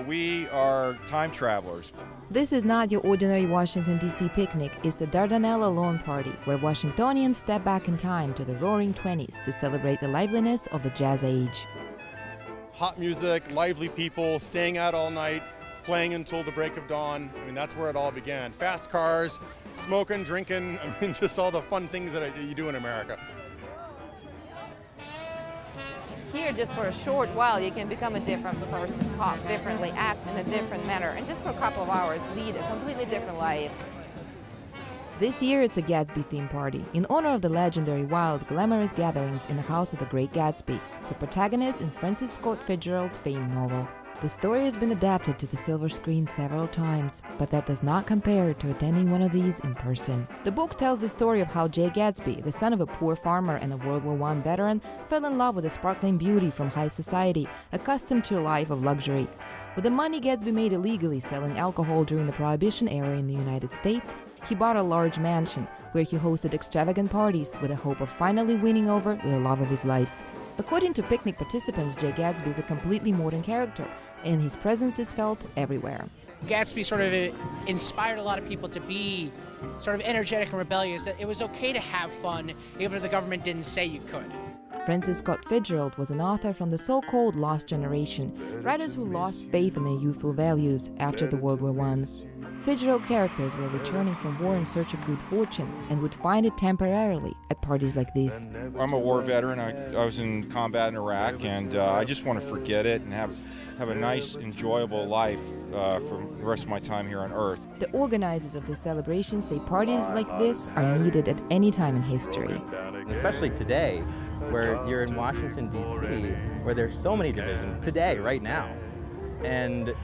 We are time travelers. This is not your ordinary Washington, D.C. picnic. It's the Dardanella lawn party, where Washingtonians step back in time to the roaring 20s to celebrate the liveliness of the jazz age. Hot music, lively people, staying out all night, playing until the break of dawn. I mean, that's where it all began. Fast cars, smoking, drinking, I mean, just all the fun things that you do in America. Here, just for a short while, you can become a different person, talk differently, act in a different manner, and just for a couple of hours, lead a completely different life. This year, it's a Gatsby theme party in honor of the legendary wild, glamorous gatherings in the house of the great Gatsby, the protagonist in Francis Scott Fitzgerald's famed novel. The story has been adapted to the silver screen several times, but that does not compare to attending one of these in person. The book tells the story of how Jay Gatsby, the son of a poor farmer and a World War I veteran, fell in love with a sparkling beauty from high society, accustomed to a life of luxury. With the money Gatsby made illegally selling alcohol during the Prohibition era in the United States, he bought a large mansion where he hosted extravagant parties with the hope of finally winning over the love of his life. According to picnic participants, Jay Gatsby is a completely modern character, and his presence is felt everywhere. Gatsby sort of inspired a lot of people to be sort of energetic and rebellious, that it was okay to have fun even if the government didn't say you could. Francis Scott Fitzgerald was an author from the so-called lost generation, writers who lost faith in their youthful values after the World War I. Fitzgerald characters were returning from war in search of good fortune and would find it temporarily at parties like this. I'm a war veteran. I was in combat in Iraq, and I just want to forget it and have a nice, enjoyable life for the rest of my time here on Earth. The organizers of the celebration say parties like this are needed at any time in history. Especially today, where you're in Washington, D.C., where there's so many divisions, today, right now. And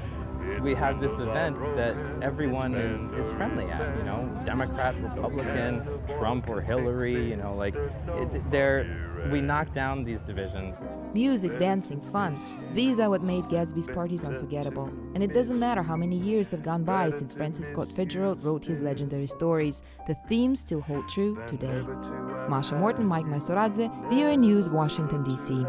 we have this event that everyone is friendly at, you know, Democrat, Republican, Trump or Hillary, you know, like, we knock down these divisions. Music, dancing, fun. These are what made Gatsby's parties unforgettable. And it doesn't matter how many years have gone by since Francis Scott Fitzgerald wrote his legendary stories, the themes still hold true today. Masha Morton, Mike Maisoradze, VOA News, Washington, D.C.